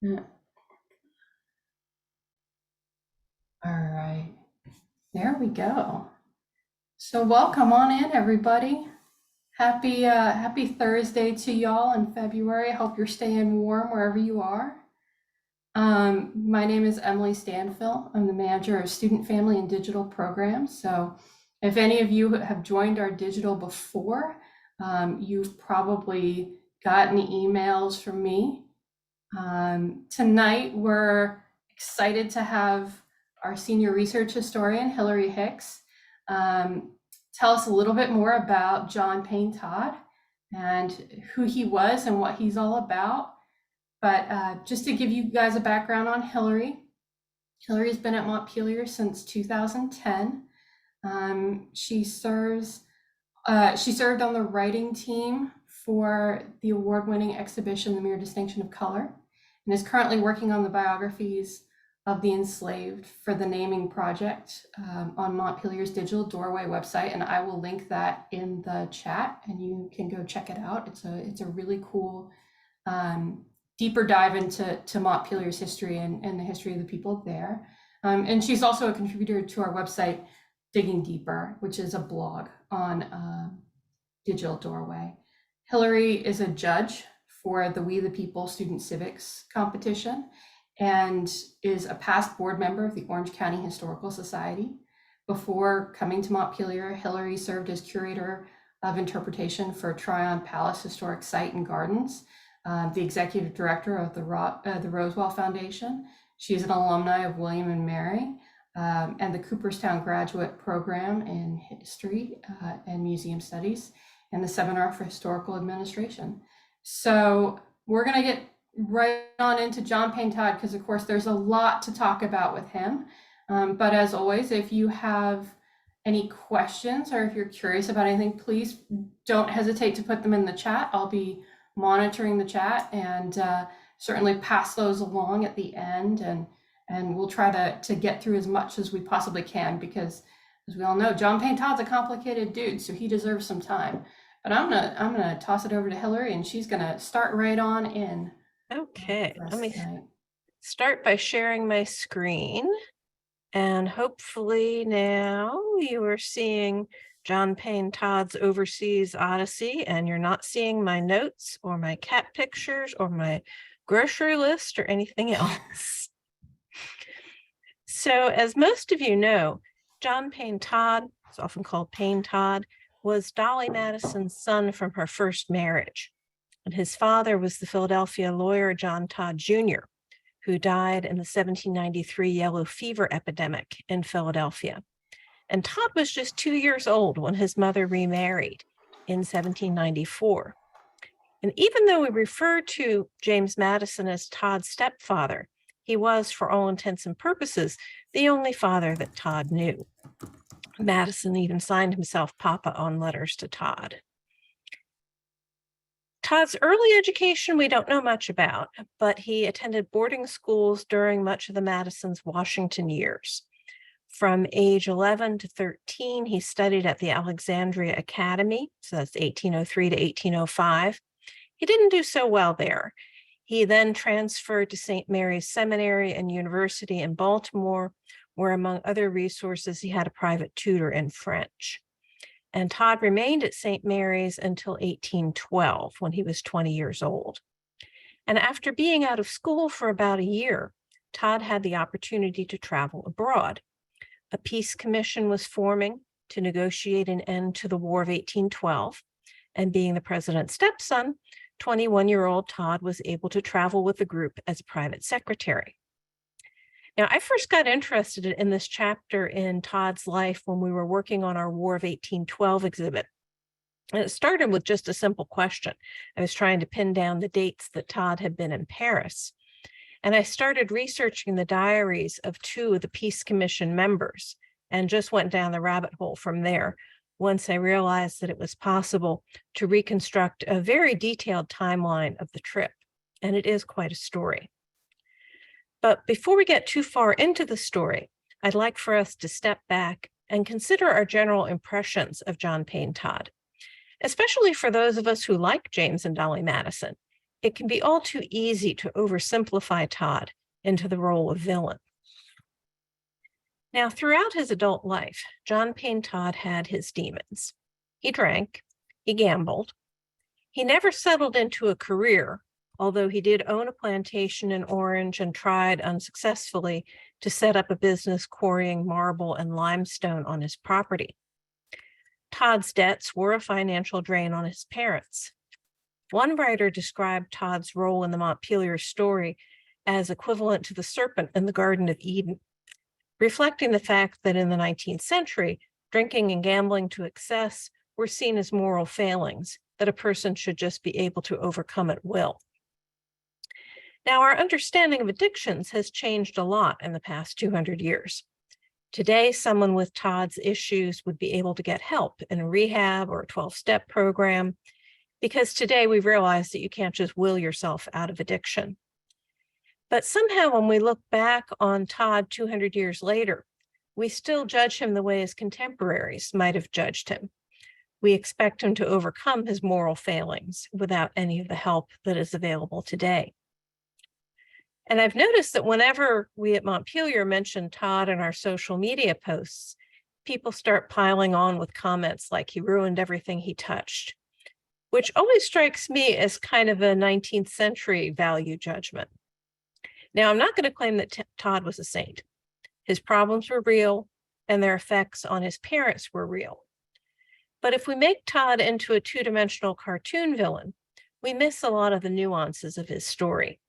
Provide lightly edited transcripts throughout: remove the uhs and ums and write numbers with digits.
Yeah. All right, there we go. So welcome on in, everybody. Happy Thursday to y'all in February. Hope you're staying warm wherever you are. My name is Emily Stanfill. I'm the manager of Student, Family, and Digital Programs. So if any of you have joined our digital before, you've probably gotten emails from me. Tonight, we're excited to have our senior research historian, Hilarie Hicks, tell us a little bit more about John Payne Todd and who he was and what he's all about. But just to give you guys a background on Hilarie, Hilarie's been at Montpelier since 2010. She served on the writing team for the award-winning exhibition, The Mere Distinction of Color, and is currently working on the biographies of the enslaved for the naming project on Montpelier's Digital Doorway website, and I will link that in the chat, and you can go check it out. It's a really cool deeper dive into Montpelier's history and the history of the people there. And she's also a contributor to our website, Digging Deeper, which is a blog on Digital Doorway. Hilarie is a judge for the We the People Student Civics competition and is a past board member of the Orange County Historical Society. Before coming to Montpelier, Hilarie served as Curator of Interpretation for Tryon Palace Historic Site and Gardens, the executive director of the Rosewell Foundation. She is an alumni of William and Mary and the Cooperstown Graduate Program in History and Museum Studies and the Seminar for Historical Administration. So we're going to get right on into John Payne Todd because, of course, there's a lot to talk about with him. But as always, if you have any questions or if you're curious about anything, please don't hesitate to put them in the chat. I'll be monitoring the chat and certainly pass those along at the end, and we'll try to get through as much as we possibly can because, as we all know, John Payne Todd's a complicated dude, so he deserves some time. But I'm gonna toss it over to Hilarie, and she's gonna start right on in. Okay, let me start by sharing my screen, and hopefully now you are seeing John Payne Todd's Overseas Odyssey, and you're not seeing my notes or my cat pictures or my grocery list or anything else. So as most of you know, John Payne Todd, is often called Payne Todd, was Dolley Madison's son from her first marriage. And his father was the Philadelphia lawyer John Todd Jr., who died in the 1793 yellow fever epidemic in Philadelphia. And Todd was just 2 years old when his mother remarried in 1794. And even though we refer to James Madison as Todd's stepfather, he was, for all intents and purposes, the only father that Todd knew. Madison even signed himself Papa on letters to Todd. Todd's early education we don't know much about, but he attended boarding schools during much of the Madison's Washington years. From age 11 to 13, he studied at the Alexandria Academy, so that's 1803 to 1805. He didn't do so well there. He then transferred to St. Mary's Seminary and University in Baltimore, where, among other resources, he had a private tutor in French. And Todd remained at St. Mary's until 1812, when he was 20 years old. And after being out of school for about a year, Todd had the opportunity to travel abroad. A peace commission was forming to negotiate an end to the War of 1812, and being the president's stepson, 21-year-old Todd was able to travel with the group as a private secretary. Now, I first got interested in this chapter in Todd's life when we were working on our War of 1812 exhibit. And it started with just a simple question. I was trying to pin down the dates that Todd had been in Paris. And I started researching the diaries of two of the Peace Commission members and just went down the rabbit hole from there once I realized that it was possible to reconstruct a very detailed timeline of the trip. And it is quite a story. But before we get too far into the story, I'd like for us to step back and consider our general impressions of John Payne Todd, especially for those of us who like James and Dolly Madison, it can be all too easy to oversimplify Todd into the role of villain. Now, throughout his adult life, John Payne Todd had his demons. He drank, he gambled. He never settled into a career, although he did own a plantation in Orange and tried unsuccessfully to set up a business quarrying marble and limestone on his property. Todd's debts were a financial drain on his parents. One writer described Todd's role in the Montpelier story as equivalent to the serpent in the Garden of Eden, reflecting the fact that in the 19th century, drinking and gambling to excess were seen as moral failings that a person should just be able to overcome at will. Now, our understanding of addictions has changed a lot in the past 200 years. Today, someone with Todd's issues would be able to get help in a rehab or a 12-step program, because today we've realized that you can't just will yourself out of addiction. But somehow when we look back on Todd 200 years later, we still judge him the way his contemporaries might have judged him. We expect him to overcome his moral failings without any of the help that is available today. And I've noticed that whenever we at Montpelier mention Todd in our social media posts, people start piling on with comments like he ruined everything he touched, which always strikes me as kind of a 19th century value judgment. Now, I'm not going to claim that Todd was a saint. His problems were real, and their effects on his parents were real. But if we make Todd into a two-dimensional cartoon villain, we miss a lot of the nuances of his story.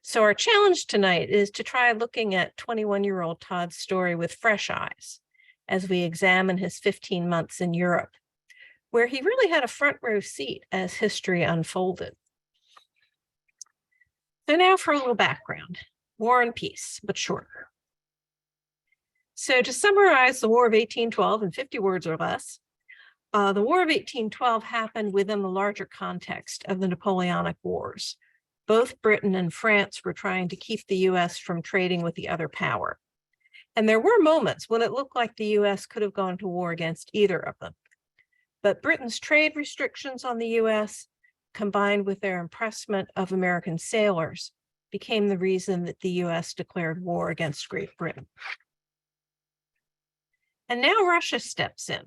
So our challenge tonight is to try looking at 21-year-old Todd's story with fresh eyes as we examine his 15 months in Europe, where he really had a front row seat as history unfolded. So now for a little background, War and Peace, but shorter. So to summarize the War of 1812 in 50 words or less, the War of 1812 happened within the larger context of the Napoleonic Wars. Both Britain and France were trying to keep the US from trading with the other power. And there were moments when it looked like the US could have gone to war against either of them. But Britain's trade restrictions on the US, combined with their impressment of American sailors, became the reason that the US declared war against Great Britain. And now Russia steps in.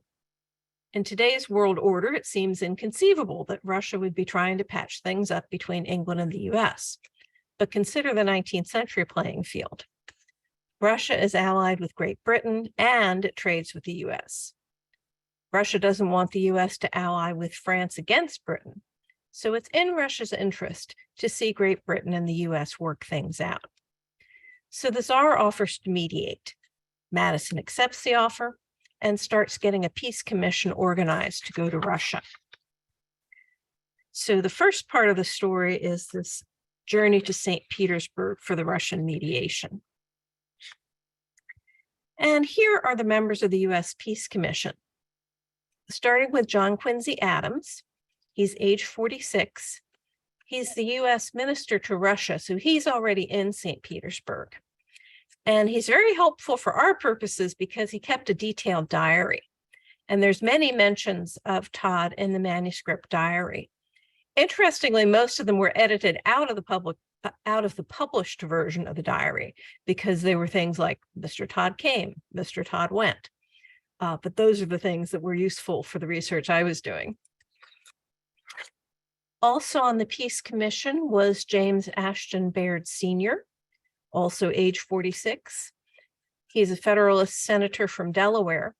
In today's world order, it seems inconceivable that Russia would be trying to patch things up between England and the US. But consider the 19th century playing field. Russia is allied with Great Britain and it trades with the US. Russia doesn't want the US to ally with France against Britain. So it's in Russia's interest to see Great Britain and the US work things out. So the Tsar offers to mediate. Madison accepts the offer and starts getting a peace commission organized to go to Russia. So the first part of the story is this journey to St. Petersburg for the Russian mediation. And here are the members of the US Peace Commission. Starting with John Quincy Adams. He's age 46. He's the US minister to Russia, so he's already in St. Petersburg. And he's very helpful for our purposes because he kept a detailed diary. And there's many mentions of Todd in the manuscript diary. Interestingly, most of them were edited out of the published version of the diary because they were things like Mr. Todd came, Mr. Todd went. But those are the things that were useful for the research I was doing. Also on the Peace Commission was James Ashton Baird Sr., also age 46. He's a Federalist senator from Delaware,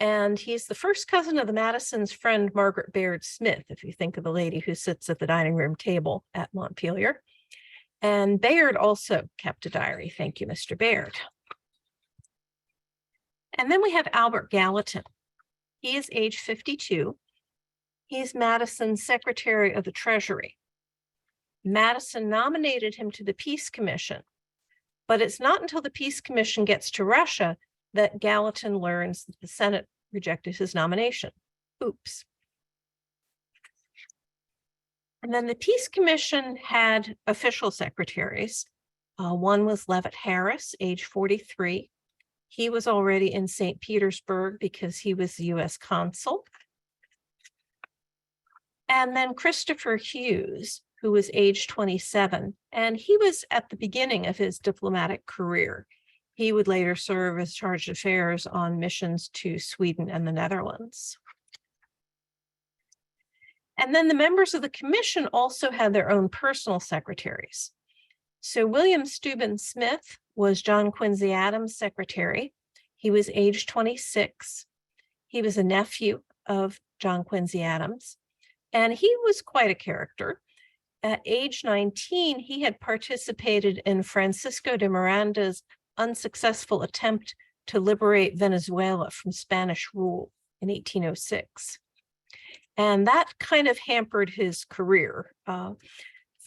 and he's the first cousin of the Madison's friend, Margaret Baird Smith, if you think of the lady who sits at the dining room table at Montpelier. And Baird also kept a diary. Thank you, Mr. Baird. And then we have Albert Gallatin. He is age 52. He's Madison's Secretary of the Treasury. Madison nominated him to the Peace Commission, but it's not until the Peace Commission gets to Russia that Gallatin learns that the Senate rejected his nomination. Oops. And then the Peace Commission had official secretaries. One was Levitt Harris, age 43. He was already in St. Petersburg because he was the US consul. And then Christopher Hughes, who was age 27, and he was at the beginning of his diplomatic career. He would later serve as charge d'affaires on missions to Sweden and the Netherlands. And then the members of the commission also had their own personal secretaries. So William Steuben Smith was John Quincy Adams' secretary. He was age 26. He was a nephew of John Quincy Adams, and he was quite a character. At age 19, he had participated in Francisco de Miranda's unsuccessful attempt to liberate Venezuela from Spanish rule in 1806. And that kind of hampered his career.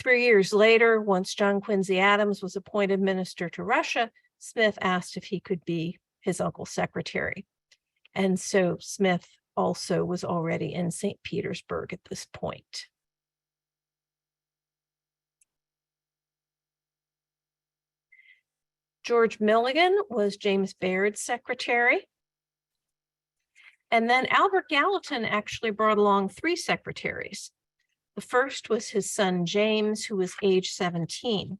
3 years later, once John Quincy Adams was appointed minister to Russia, Smith asked if he could be his uncle's secretary. And so Smith also was already in St. Petersburg at this point. George Milligan was James Baird's secretary. And then Albert Gallatin actually brought along 3 secretaries. The first was his son, James, who was age 17.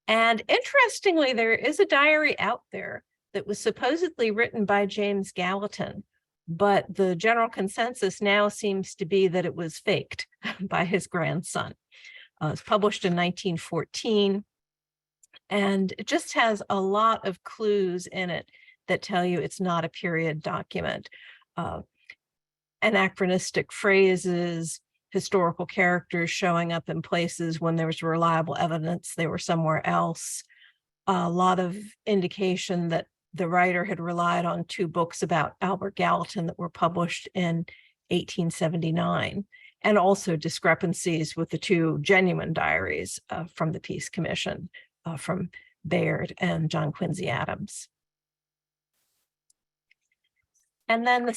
And interestingly, there is a diary out there that was supposedly written by James Gallatin, but the general consensus now seems to be that it was faked by his grandson. It was published in 1914, and it just has a lot of clues in it that tell you it's not a period document. Anachronistic phrases, historical characters showing up in places when there was reliable evidence they were somewhere else. A lot of indication that the writer had relied on 2 books about Albert Gallatin that were published in 1879, and also discrepancies with the 2 genuine diaries from the Peace Commission from Baird and John Quincy Adams. And then the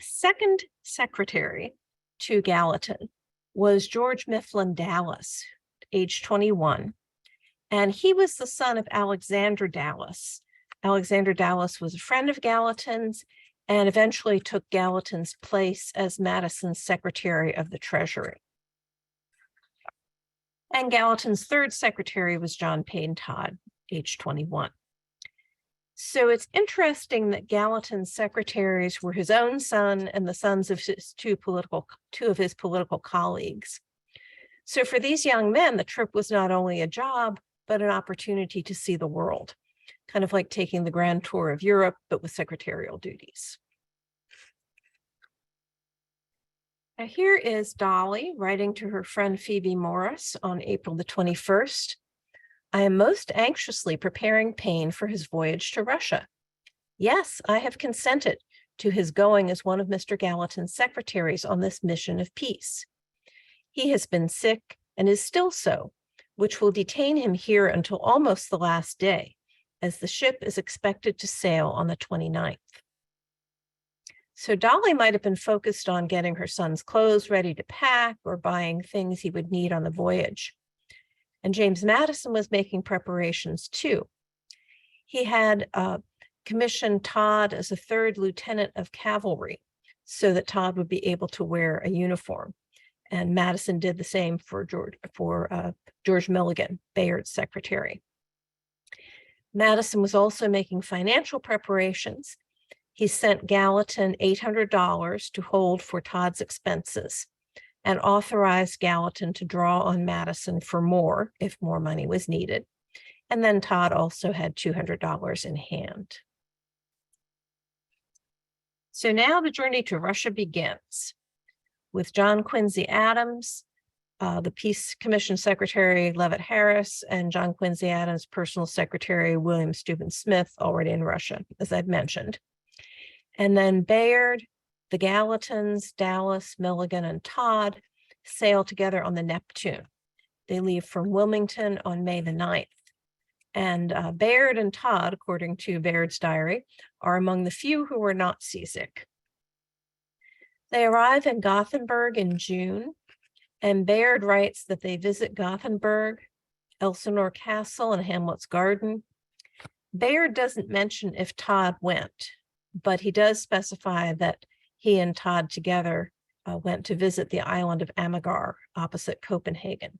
second secretary to Gallatin was George Mifflin Dallas, age 21. And he was the son of Alexander Dallas. Alexander Dallas was a friend of Gallatin's and eventually took Gallatin's place as Madison's Secretary of the Treasury. And Gallatin's 3rd secretary was John Payne Todd, age 21. So it's interesting that Gallatin's secretaries were his own son and the sons of his two of his political colleagues. So for these young men, the trip was not only a job, but an opportunity to see the world, kind of like taking the grand tour of Europe, but with secretarial duties. Now here is Dolly writing to her friend Phoebe Morris on April the 21st. I am most anxiously preparing Payne for his voyage to Russia. Yes, I have consented to his going as one of Mr. Gallatin's secretaries on this mission of peace. He has been sick and is still so, which will detain him here until almost the last day, as the ship is expected to sail on the 29th. So Dolly might have been focused on getting her son's clothes ready to pack or buying things he would need on the voyage. And James Madison was making preparations too. He had commissioned Todd as a 3rd lieutenant of cavalry so that Todd would be able to wear a uniform. And Madison did the same for George Milligan, Bayard's secretary. Madison was also making financial preparations. He sent Gallatin $800 to hold for Todd's expenses and authorized Gallatin to draw on Madison for more if more money was needed. And then Todd also had $200 in hand. So now the journey to Russia begins with John Quincy Adams, the Peace Commission Secretary Leavitt Harris, and John Quincy Adams' personal secretary William Steuben Smith already in Russia, as I've mentioned. And then Bayard, the Gallatins, Dallas, Milligan, and Todd sail together on the Neptune. They leave from Wilmington on May the 9th. And Bayard and Todd, according to Baird's diary, are among the few who were not seasick. They arrive in Gothenburg in June, and Bayard writes that they visit Gothenburg, Elsinore Castle, and Hamlet's Garden. Bayard doesn't mention if Todd went, but he does specify that he and Todd together went to visit the island of Amager opposite Copenhagen.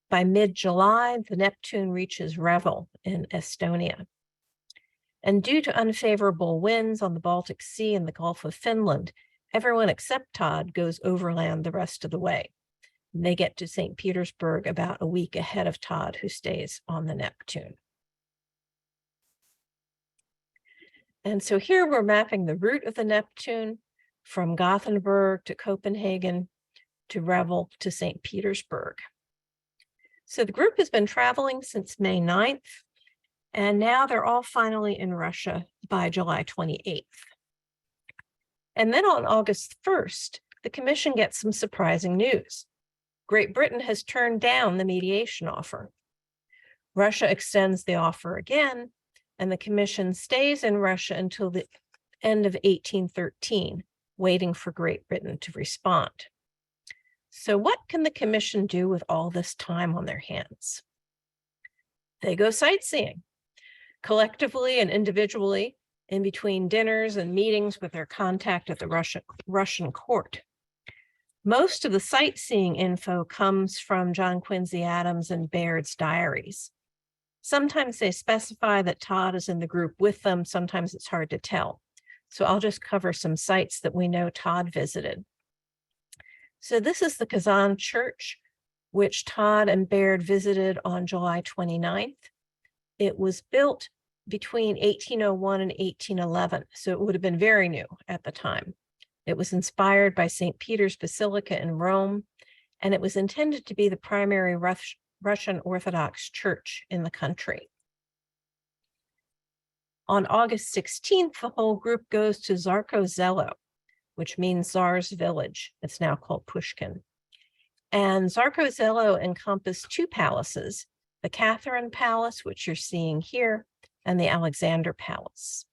By mid-July, the Neptune reaches Revel in Estonia. And due to unfavorable winds on the Baltic Sea and the Gulf of Finland, everyone except Todd goes overland the rest of the way. And they get to St. Petersburg about a week ahead of Todd, who stays on the Neptune. And so here we're mapping the route of the Neptune from Gothenburg to Copenhagen to Revel to St. Petersburg. So the group has been traveling since May 9th, and now they're all finally in Russia by July 28th. And then on August 1st, the commission gets some surprising news. Great Britain has turned down the mediation offer. Russia extends the offer again, and the commission stays in Russia until the end of 1813, waiting for Great Britain to respond. So what can the commission do with all this time on their hands? They go sightseeing, collectively and individually, in between dinners and meetings with their contact at the Russian court. Most of the sightseeing info comes from John Quincy Adams and Baird's diaries. Sometimes they specify that Todd is in the group with them. Sometimes it's hard to tell. So I'll just cover some sites that we know Todd visited. So this is the Kazan Church, which Todd and Baird visited on July 29th. It was built between 1801 and 1811, so it would have been very new at the time. It was inspired by St. Peter's Basilica in Rome, and it was intended to be the primary Russian Orthodox church in the country. On August 16th, the whole group goes to Zarkozelo, which means Tsar's village. It's now called Pushkin. And Zarkozelo encompassed two palaces, the Catherine Palace, which you're seeing here, and the Alexander Palace.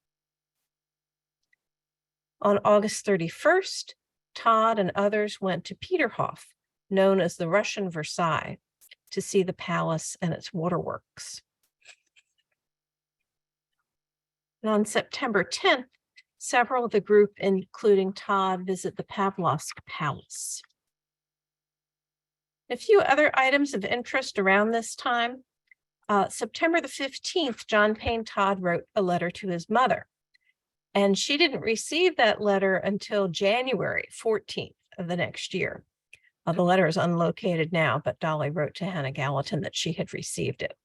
On August 31st, Todd and others went to Peterhof, known as the Russian Versailles, to see the palace and its waterworks. And on September 10th, several of the group, including Todd, visit the Pavlovsk Palace. A few other items of interest around this time. September the 15th, John Payne Todd wrote a letter to his mother, and she didn't receive that letter until January 14th of the next year. The letter is unlocated now, but Dolly wrote to Hannah Gallatin that she had received it.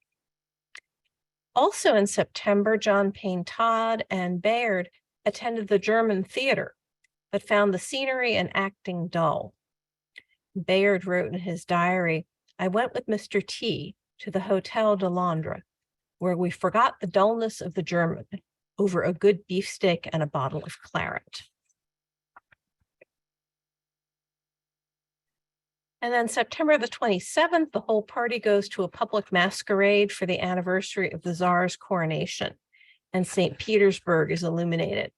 Also in September, John Payne Todd and Baird attended the German theater, but found the scenery and acting dull. Baird wrote in his diary, "I went with Mr. T to the Hotel de Londres, where we forgot the dullness of the German over a good beefsteak and a bottle of claret." And then September the 27th, the whole party goes to a public masquerade for the anniversary of the Tsar's coronation, and St. Petersburg is illuminated.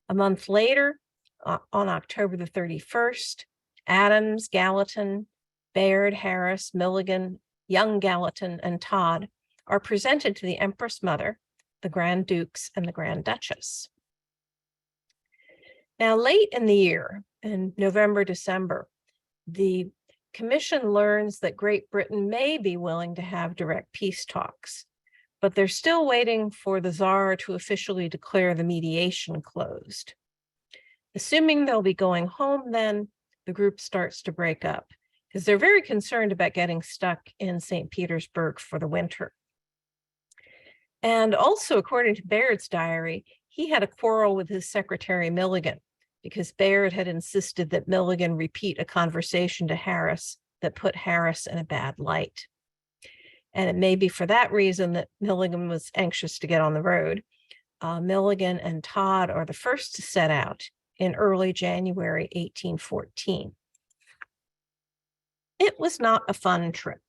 A month later, on October the 31st, Adams, Gallatin, Baird, Harris, Milligan, young Gallatin, and Todd are presented to the Empress Mother, the Grand Dukes, and the Grand Duchess. Now, late in the year, in November, December, the commission learns that Great Britain may be willing to have direct peace talks, but they're still waiting for the Tsar to officially declare the mediation closed. Assuming they'll be going home then, the group starts to break up because they're very concerned about getting stuck in St. Petersburg for the winter. And also, according to Baird's diary, he had a quarrel with his secretary Milligan because Baird had insisted that Milligan repeat a conversation to Harris that put Harris in a bad light. And it may be for that reason that Milligan was anxious to get on the road. Milligan and Todd are the first to set out in early January 1814. It was not a fun trip.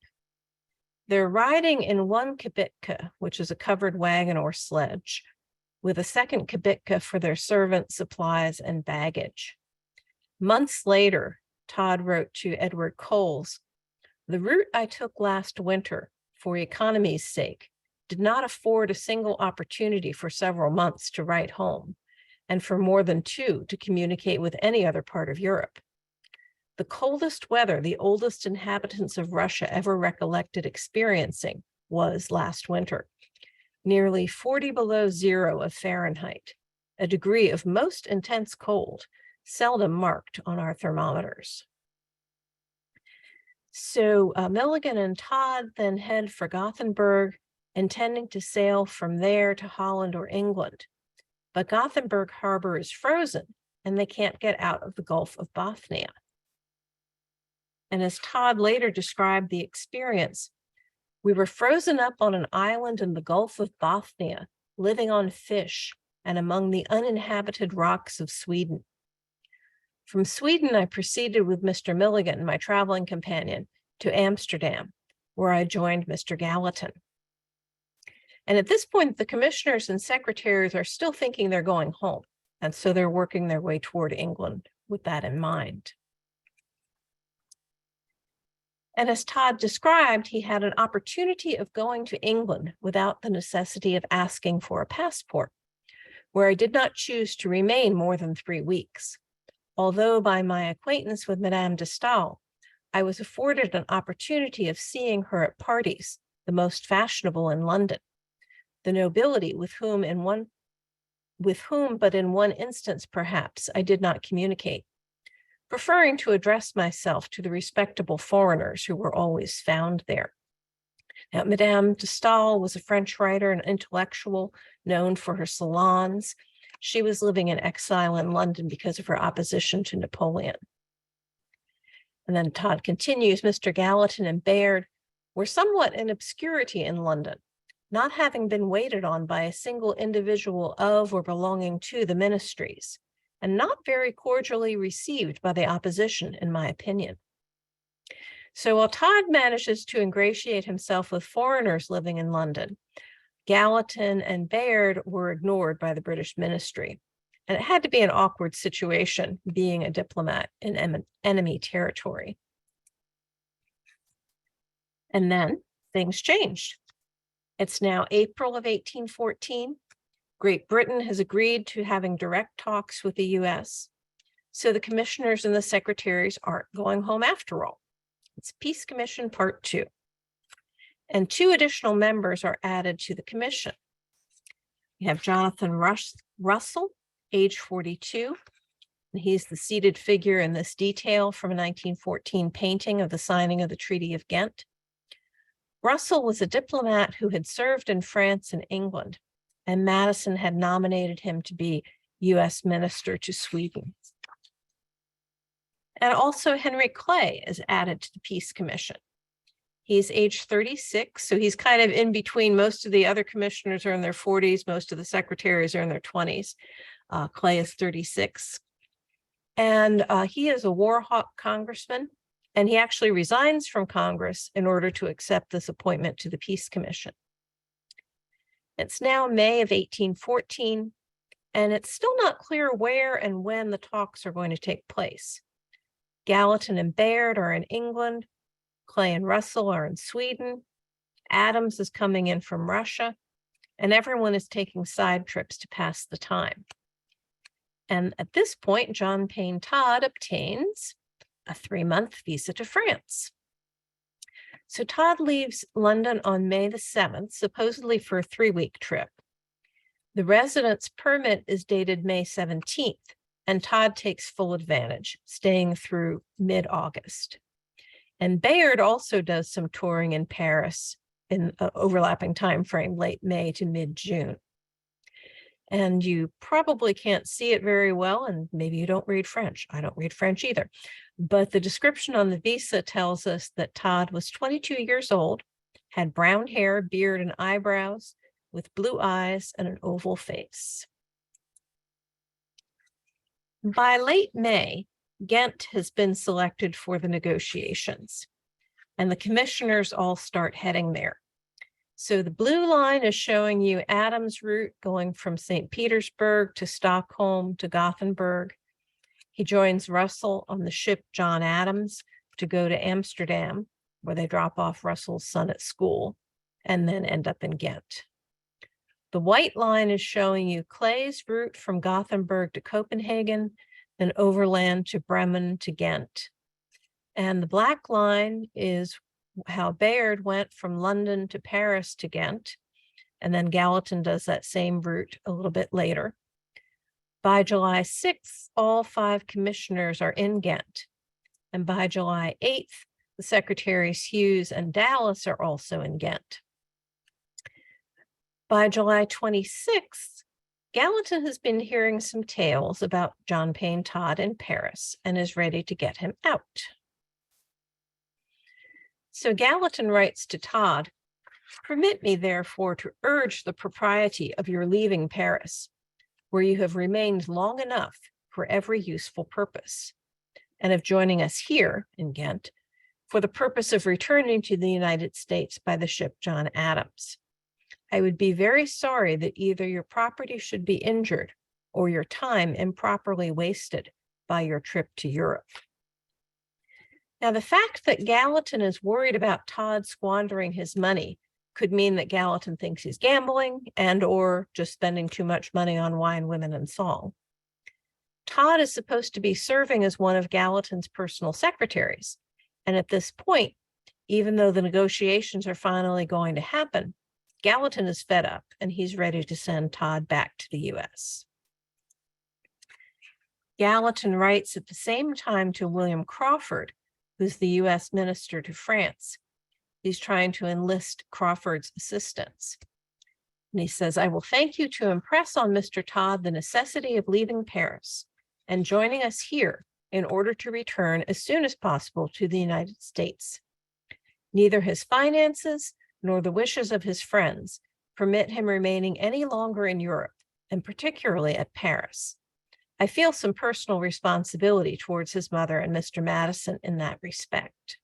They're riding in one kibitka, which is a covered wagon or sledge, with a second kibitka for their servants, supplies, and baggage. Months later, Todd wrote to Edward Coles, "The route I took last winter, for economy's sake, did not afford a single opportunity for several months to write home. and for more than 2 to communicate with any other part of Europe. The coldest weather the oldest inhabitants of Russia ever recollected experiencing was last winter, nearly 40 below zero of Fahrenheit, a degree of most intense cold, seldom marked on our thermometers. So Milligan and Todd then head for Gothenburg, intending to sail from there to Holland or England. But Gothenburg harbor is frozen and they can't get out of the Gulf of Bothnia. And as Todd later described the experience, we were frozen up on an island in the Gulf of Bothnia, living on fish and among the uninhabited rocks of Sweden. From Sweden, I proceeded with Mr. Milligan, my traveling companion, to Amsterdam, where I joined Mr. Gallatin. And at this point, the commissioners and secretaries are still thinking they're going home, and so they're working their way toward England with that in mind. And as Todd described, he had an opportunity of going to England without the necessity of asking for a passport, where I did not choose to remain more than 3 weeks. Although by my acquaintance with Madame de Staël, I was afforded an opportunity of seeing her at parties, the most fashionable in London. The nobility with whom but in one instance perhaps I did not communicate, preferring to address myself to the respectable foreigners who were always found there. Now, Madame de Staël was a French writer and intellectual known for her salons. She was living in exile in London because of her opposition to Napoleon. And then Todd continues, Mr. Gallatin and Baird were somewhat in obscurity in London, not having been waited on by a single individual of or belonging to the ministries, and not very cordially received by the opposition, in my opinion. So while Todd manages to ingratiate himself with foreigners living in London, Gallatin and Baird were ignored by the British ministry. And it had to be an awkward situation being a diplomat in enemy territory. And then things changed. It's now April of 1814. Great Britain has agreed to having direct talks with the US. So the commissioners and the secretaries aren't going home after all. It's Peace Commission Part 2. And 2 additional members are added to the commission. We have Jonathan Russell, age 42, and he's the seated figure in this detail from a 1914 painting of the signing of the Treaty of Ghent. Russell was a diplomat who had served in France and England, and Madison had nominated him to be US Minister to Sweden. And also Henry Clay is added to the Peace Commission. He's age 36, so he's kind of in between. Most of the other commissioners are in their 40s. Most of the secretaries are in their 20s. Clay is 36. And he is a war hawk congressman, and he actually resigns from Congress in order to accept this appointment to the Peace Commission. It's now May of 1814, and it's still not clear where and when the talks are going to take place. Gallatin and Baird are in England. Clay and Russell are in Sweden. Adams is coming in from Russia, and everyone is taking side trips to pass the time. And at this point, John Payne Todd obtains a 3-month visa to France. So Todd leaves London on May the 7th, supposedly for a 3-week trip. The residence permit is dated May 17th, and Todd takes full advantage, staying through mid-August. And Baird also does some touring in Paris in an overlapping time frame, late May to mid-June. And you probably can't see it very well, and maybe you don't read French. I don't read French either. But the description on the visa tells us that Todd was 22 years old, had brown hair, beard, and eyebrows, with blue eyes and an oval face. By late May, Ghent has been selected for the negotiations, and the commissioners all start heading there. So the blue line is showing you Adams' route going from St. Petersburg to Stockholm to Gothenburg. He joins Russell on the ship John Adams to go to Amsterdam, where they drop off Russell's son at school, and then end up in Ghent. The white line is showing you Clay's route from Gothenburg to Copenhagen, then overland to Bremen to Ghent. And the black line is how Bayard went from London to Paris to Ghent. And then Gallatin does that same route a little bit later. By July 6th, all 5 commissioners are in Ghent. And by July 8th, the secretaries Hughes and Dallas are also in Ghent. By July 26th, Gallatin has been hearing some tales about John Payne Todd in Paris and is ready to get him out. So Gallatin writes to Todd, "Permit me, therefore, to urge the propriety of your leaving Paris, where you have remained long enough for every useful purpose, and of joining us here in Ghent for the purpose of returning to the United States by the ship John Adams. I would be very sorry that either your property should be injured or your time improperly wasted by your trip to Europe." Now, the fact that Gallatin is worried about Todd squandering his money could mean that Gallatin thinks he's gambling and or just spending too much money on wine, women, and song. Todd is supposed to be serving as one of Gallatin's personal secretaries. And at this point, even though the negotiations are finally going to happen, Gallatin is fed up and he's ready to send Todd back to the US. Gallatin writes at the same time to William Crawford, who's the US minister to France. He's trying to enlist Crawford's assistance. And he says, "I will thank you to impress on Mr. Todd the necessity of leaving Paris and joining us here in order to return as soon as possible to the United States. Neither his finances nor the wishes of his friends permit him remaining any longer in Europe, and particularly at Paris. I feel some personal responsibility towards his mother and Mr. Madison in that respect."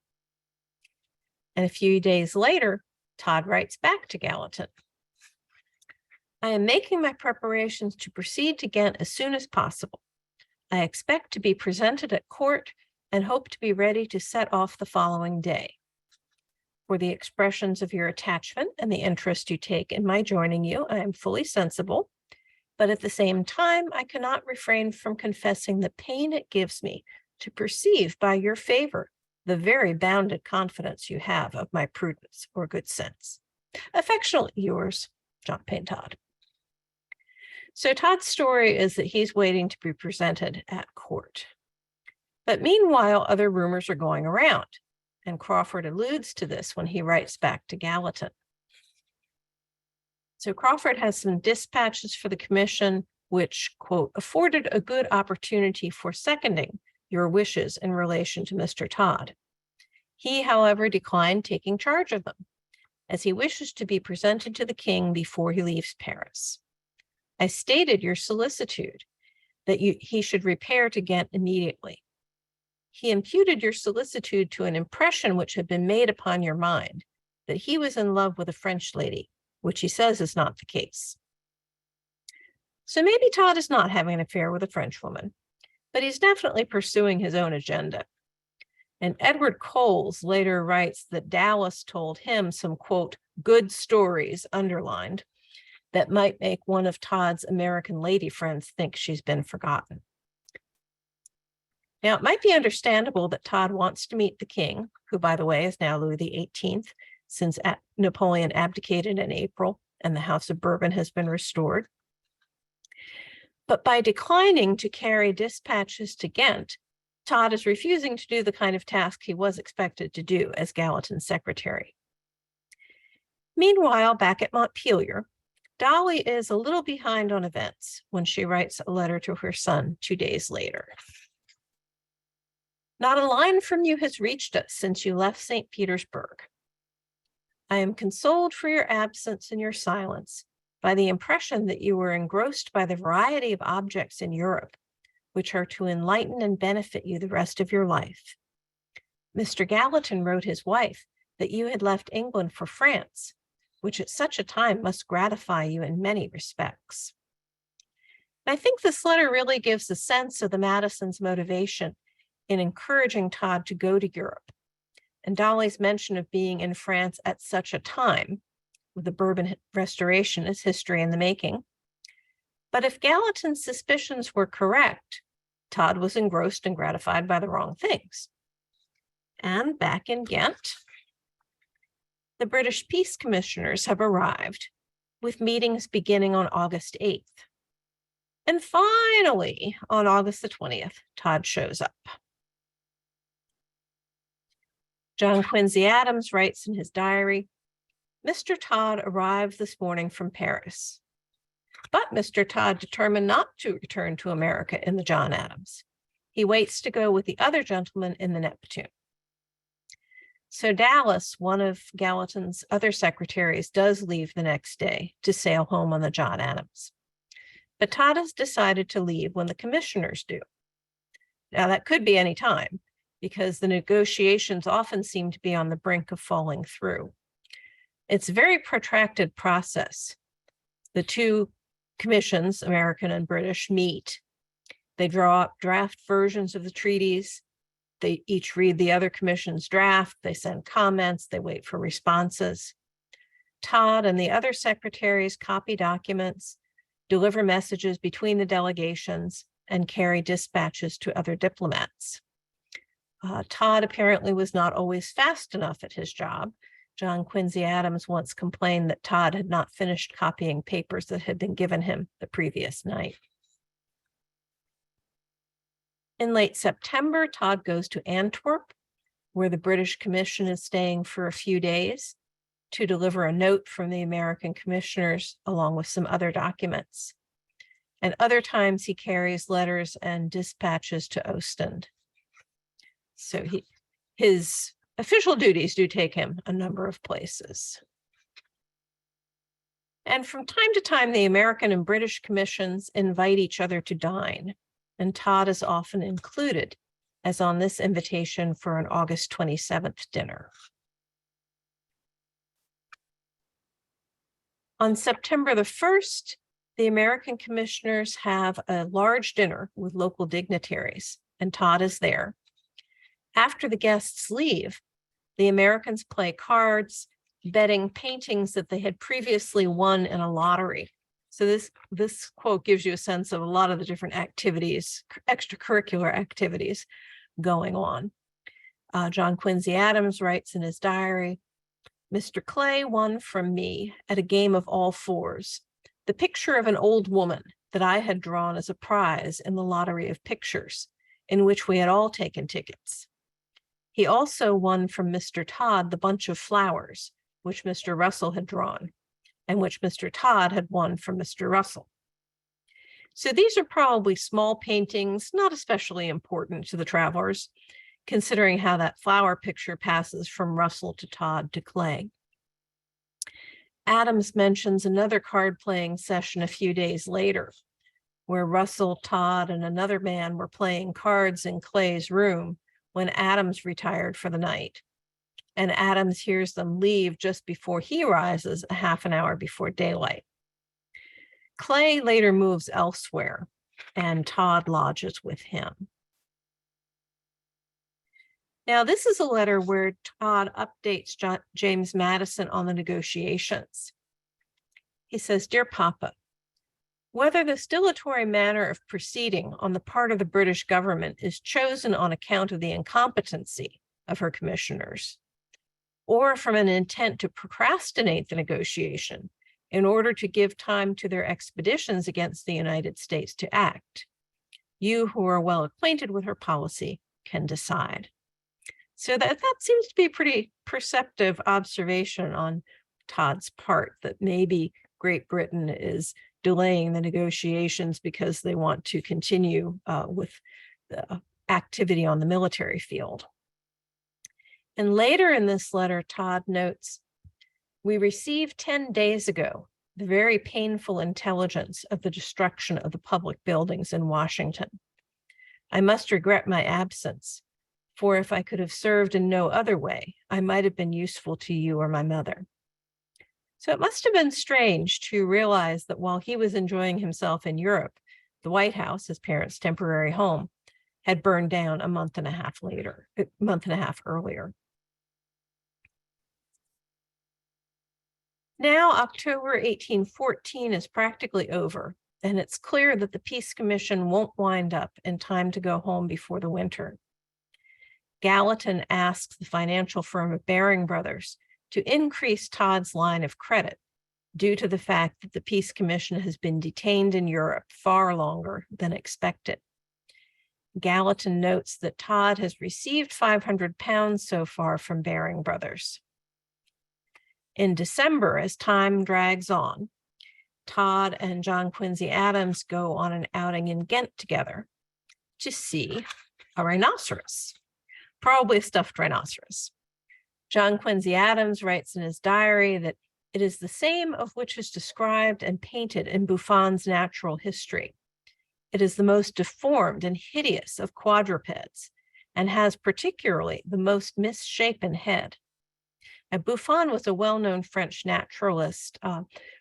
And a few days later, Todd writes back to Gallatin, "I am making my preparations to proceed to Ghent as soon as possible. I expect to be presented at court and hope to be ready to set off the following day. For the expressions of your attachment and the interest you take in my joining you, I am fully sensible, but at the same time, I cannot refrain from confessing the pain it gives me to perceive by your favor the very bounded confidence you have of my prudence or good sense. Affectionately yours, John Payne Todd." So Todd's story is that he's waiting to be presented at court. But meanwhile, other rumors are going around, and Crawford alludes to this when he writes back to Gallatin. So Crawford has some dispatches for the commission, which, quote, "afforded a good opportunity for seconding your wishes in relation to Mr. Todd. He, however, declined taking charge of them, as he wishes to be presented to the king before he leaves Paris. I stated your solicitude that he should repair to Ghent immediately. He imputed your solicitude to an impression which had been made upon your mind, that he was in love with a French lady, which he says is not the case. So maybe Todd is not having an affair with a French woman, but he's definitely pursuing his own agenda. And Edward Coles later writes that Dallas told him some, quote, good stories, underlined, that might make one of Todd's American lady friends think she's been forgotten. Now, it might be understandable that Todd wants to meet the king, who, by the way, is now Louis XVIII, since Napoleon abdicated in April and the House of Bourbon has been restored. But by declining to carry dispatches to Ghent, Todd is refusing to do the kind of task he was expected to do as Gallatin's secretary. Meanwhile, back at Montpelier, Dolly is a little behind on events when she writes a letter to her son 2 days later. Not a line from you has reached us since you left St. Petersburg. I am consoled for your absence and your silence by the impression that you were engrossed by the variety of objects in Europe, which are to enlighten and benefit you the rest of your life. Mr. Gallatin wrote his wife that you had left England for France, which at such a time must gratify you in many respects. And I think this letter really gives a sense of the Madisons' motivation in encouraging Todd to go to Europe. And Dolly's mention of being in France at such a time The Bourbon Restoration is history in the making. But if Gallatin's suspicions were correct, Todd was engrossed and gratified by the wrong things. And back in Ghent, the British Peace Commissioners have arrived, with meetings beginning on August 8th. And finally, on August the 20th, Todd shows up. John Quincy Adams writes in his diary, "Mr. Todd arrived this morning from Paris, but Mr. Todd determined not to return to America in the John Adams. He waits to go with the other gentlemen in the Neptune." So Dallas, one of Gallatin's other secretaries, does leave the next day to sail home on the John Adams. But Todd has decided to leave when the commissioners do. Now, that could be any time, because the negotiations often seem to be on the brink of falling through. It's a very protracted process. The two commissions, American and British, meet. They draw up draft versions of the treaties. They each read the other commission's draft. They send comments. They wait for responses. Todd and the other secretaries copy documents, deliver messages between the delegations, and carry dispatches to other diplomats. Todd apparently was not always fast enough at his job. John Quincy Adams once complained that Todd had not finished copying papers that had been given him the previous night. In late September, Todd goes to Antwerp, where the British Commission is staying for a few days, to deliver a note from the American commissioners along with some other documents. And other times he carries letters and dispatches to Ostend. So his official duties do take him a number of places. And from time to time, the American and British commissions invite each other to dine, and Todd is often included, as on this invitation for an August 27th dinner. On September the 1st, the American commissioners have a large dinner with local dignitaries, and Todd is there. After the guests leave, the Americans play cards, betting paintings that they had previously won in a lottery. So this quote gives you a sense of a lot of the different activities, extracurricular activities going on. John Quincy Adams writes in his diary, "Mr. Clay won from me at a game of all fours the picture of an old woman that I had drawn as a prize in the lottery of pictures, in which we had all taken tickets. He also won from Mr. Todd the bunch of flowers, which Mr. Russell had drawn, and which Mr. Todd had won from Mr. Russell." So these are probably small paintings, not especially important to the travelers, considering how that flower picture passes from Russell to Todd to Clay. Adams mentions another card-playing session a few days later, where Russell, Todd, and another man were playing cards in Clay's room when Adams retired for the night. And Adams hears them leave just before he rises, a half an hour before daylight. Clay later moves elsewhere, and Todd lodges with him. Now, this is a letter where Todd updates James Madison on the negotiations. He says, "Dear Papa, whether this dilatory manner of proceeding on the part of the British government is chosen on account of the incompetency of her commissioners, or from an intent to procrastinate the negotiation in order to give time to their expeditions against the United States to act, you who are well acquainted with her policy can decide." So that seems to be a pretty perceptive observation on Todd's part, that maybe Great Britain is delaying the negotiations because they want to continue with the activity on the military field. And later in this letter, Todd notes, "We received 10 days ago the very painful intelligence of the destruction of the public buildings in Washington. I must regret my absence, for if I could have served in no other way, I might have been useful to you or my mother." So it must have been strange to realize that while he was enjoying himself in Europe, the White House, his parents' temporary home, had burned down a month and a half earlier. Now, October 1814 is practically over, and it's clear that the Peace Commission won't wind up in time to go home before the winter. Gallatin asks the financial firm of Baring Brothers to increase Todd's line of credit due to the fact that the Peace Commission has been detained in Europe far longer than expected. Gallatin notes that Todd has received £500 so far from Baring Brothers. In December, as time drags on, Todd and John Quincy Adams go on an outing in Ghent together to see a rhinoceros, probably a stuffed rhinoceros. John Quincy Adams writes in his diary that it is the same of which is described and painted in Buffon's Natural History. It is the most deformed and hideous of quadrupeds, and has particularly the most misshapen head. And Buffon was a well-known French naturalist.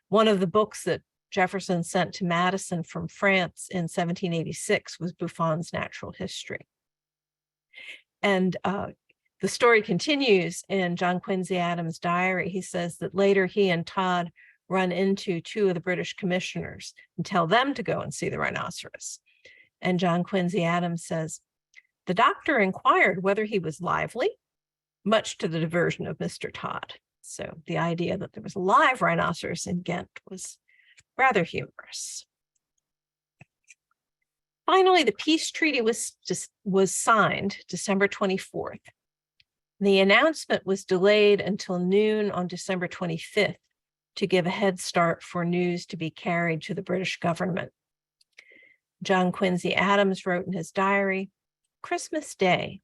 One of the books that Jefferson sent to Madison from France in 1786 was Buffon's Natural History. And the story continues in John Quincy Adams' diary. He says that later he and Todd run into two of the British commissioners and tell them to go and see the rhinoceros. And John Quincy Adams says, the doctor inquired whether he was lively, much to the diversion of Mr. Todd. So the idea that there was a live rhinoceros in Ghent was rather humorous. Finally, the peace treaty was signed December 24th. The announcement was delayed until noon on December 25th to give a head start for news to be carried to the British government. John Quincy Adams wrote in his diary, Christmas Day,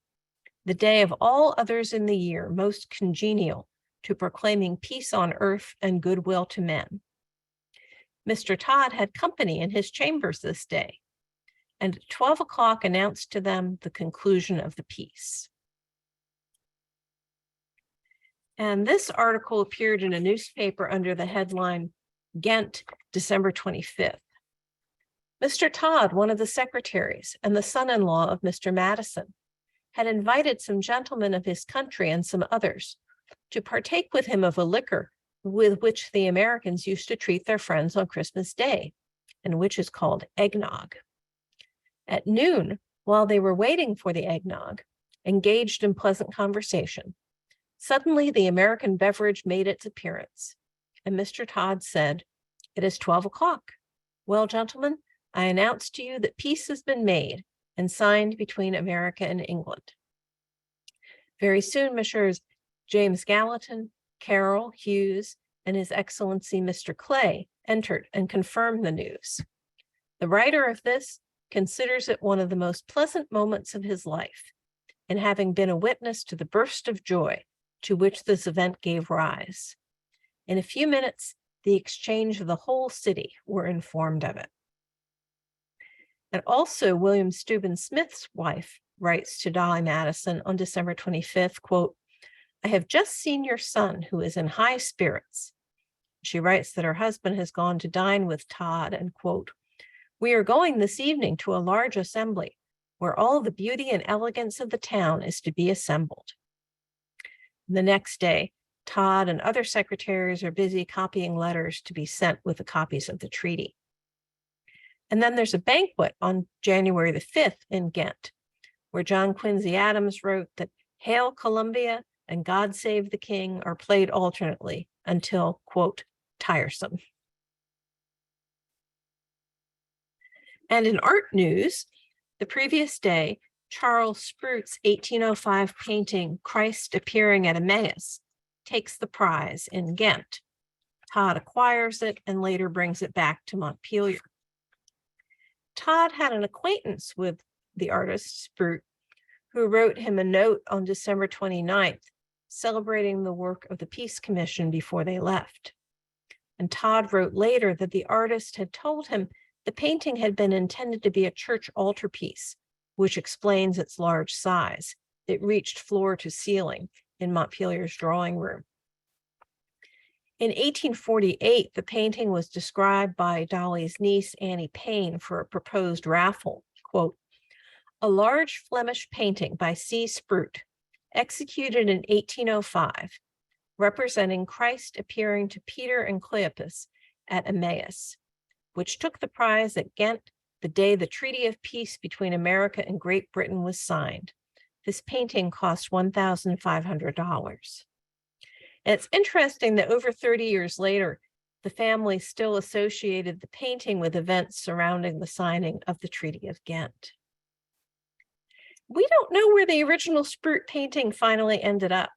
the day of all others in the year most congenial to proclaiming peace on earth and goodwill to men. Mr. Todd had company in his chambers this day, and at 12 o'clock announced to them the conclusion of the peace. And this article appeared in a newspaper under the headline, Ghent, December 25th. Mr. Todd, one of the secretaries and the son-in-law of Mr. Madison, had invited some gentlemen of his country and some others to partake with him of a liquor with which the Americans used to treat their friends on Christmas Day, and which is called eggnog. At noon, while they were waiting for the eggnog, engaged in pleasant conversation, suddenly the American beverage made its appearance, and Mr. Todd said, it is 12 o'clock. Well, gentlemen, I announce to you that peace has been made and signed between America and England. Very soon, Messrs. James Gallatin, Carroll, Hughes, and His Excellency Mr. Clay entered and confirmed the news. The writer of this considers it one of the most pleasant moments of his life, in having been a witness to the burst of joy to which this event gave rise. In a few minutes, the exchange of the whole city were informed of it. And also, William Steuben Smith's wife writes to Dolley Madison on December 25th, quote, I have just seen your son, who is in high spirits. She writes that her husband has gone to dine with Todd and, quote, we are going this evening to a large assembly where all the beauty and elegance of the town is to be assembled. The next day, Todd and other secretaries are busy copying letters to be sent with the copies of the treaty. And then there's a banquet on January the 5th in Ghent, where John Quincy Adams wrote that Hail Columbia and God Save the King are played alternately until, quote, tiresome. And in art news, the previous day, Charles Sprout's 1805 painting, Christ Appearing at Emmaus, takes the prize in Ghent. Todd acquires it and later brings it back to Montpelier. Todd had an acquaintance with the artist Sprout, who wrote him a note on December 29th, celebrating the work of the Peace Commission before they left. And Todd wrote later that the artist had told him the painting had been intended to be a church altarpiece, which explains its large size. It reached floor to ceiling in Montpelier's drawing room. In 1848, the painting was described by Dolly's niece, Annie Payne, for a proposed raffle, quote, a large Flemish painting by C. Sprout, executed in 1805, representing Christ appearing to Peter and Cleopas at Emmaus, which took the prize at Ghent the day the Treaty of Peace between America and Great Britain was signed. This painting cost $1,500. And it's interesting that over 30 years later, the family still associated the painting with events surrounding the signing of the Treaty of Ghent. We don't know where the original Sprute painting finally ended up.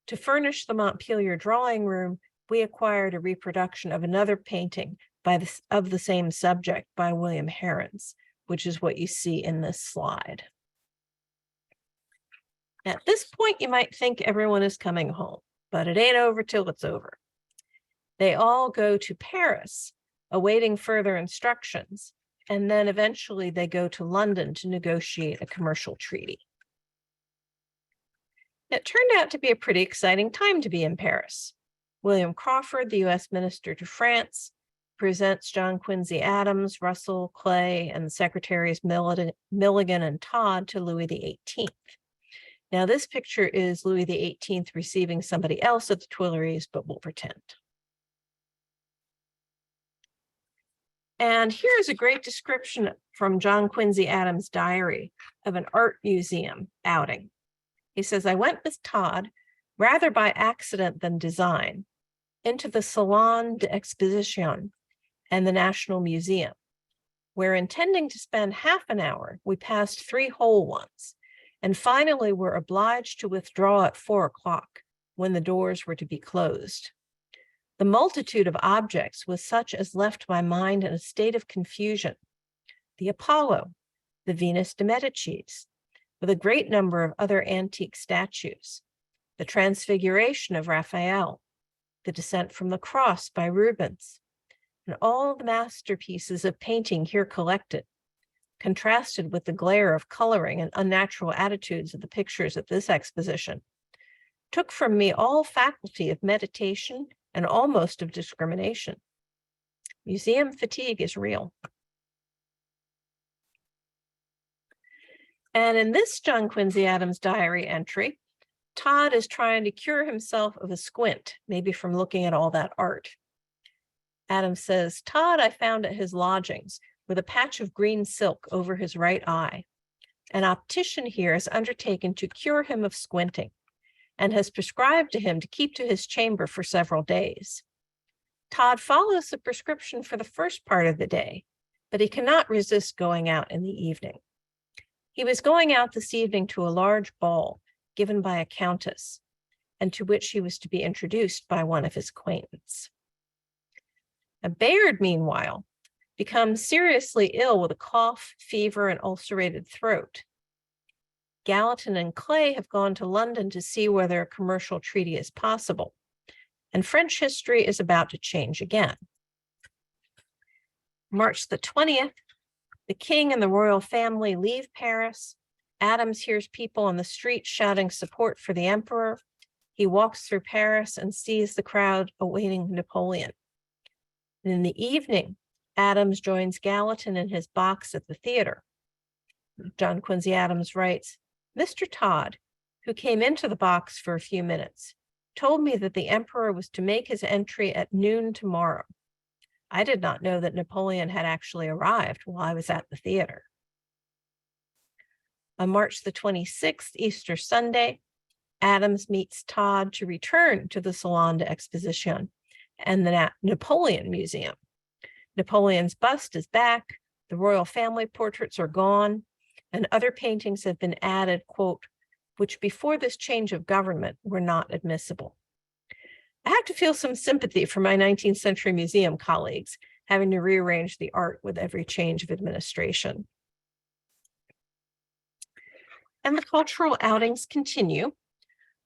To furnish the Montpelier drawing room, we acquired a reproduction of another painting of the same subject by William Herrins, which is what you see in this slide. At this point, you might think everyone is coming home, but it ain't over till it's over. They all go to Paris, awaiting further instructions, and then eventually they go to London to negotiate a commercial treaty. It turned out to be a pretty exciting time to be in Paris. William Crawford, the U.S. Minister to France, presents John Quincy Adams, Russell, Clay, and the Secretaries Milligan and Todd to Louis XVIII. Now, this picture is Louis XVIII receiving somebody else at the Tuileries, but we'll pretend. And here's a great description from John Quincy Adams' diary of an art museum outing. He says, I went with Todd, rather by accident than design, into the Salon d'Exposition and the National Museum, where intending to spend half an hour, we passed 3 whole ones, and finally were obliged to withdraw at 4 o'clock when the doors were to be closed. The multitude of objects was such as left my mind in a state of confusion. The Apollo, the Venus de Medicis, with a great number of other antique statues, the Transfiguration of Raphael, the Descent from the Cross by Rubens, and all the masterpieces of painting here collected, contrasted with the glare of coloring and unnatural attitudes of the pictures at this exposition, took from me all faculty of meditation and almost of discrimination. Museum fatigue is real. And in this John Quincy Adams diary entry, Todd is trying to cure himself of a squint, maybe from looking at all that art. Adams says, Todd I found at his lodgings with a patch of green silk over his right eye. An optician here has undertaken to cure him of squinting and has prescribed to him to keep to his chamber for several days. Todd follows the prescription for the first part of the day, but he cannot resist going out in the evening. He was going out this evening to a large ball given by a countess, and to which he was to be introduced by one of his acquaintance. Bayard, meanwhile, becomes seriously ill with a cough, fever, and ulcerated throat. Gallatin and Clay have gone to London to see whether a commercial treaty is possible, and French history is about to change again. March the 20th, the king and the royal family leave Paris. Adams hears people on the street shouting support for the emperor. He walks through Paris and sees the crowd awaiting Napoleon. And in the evening, Adams joins Gallatin in his box at the theater. John Quincy Adams writes, Mr. Todd, who came into the box for a few minutes, told me that the emperor was to make his entry at noon tomorrow. I did not know that Napoleon had actually arrived while I was at the theater. On March the 26th, Easter Sunday, Adams meets Todd to return to the Salon d'Exposition and the Napoleon Museum. Napoleon's bust is back, the royal family portraits are gone, and other paintings have been added, quote, which before this change of government were not admissible. I have to feel some sympathy for my 19th century museum colleagues having to rearrange the art with every change of administration. And the cultural outings continue.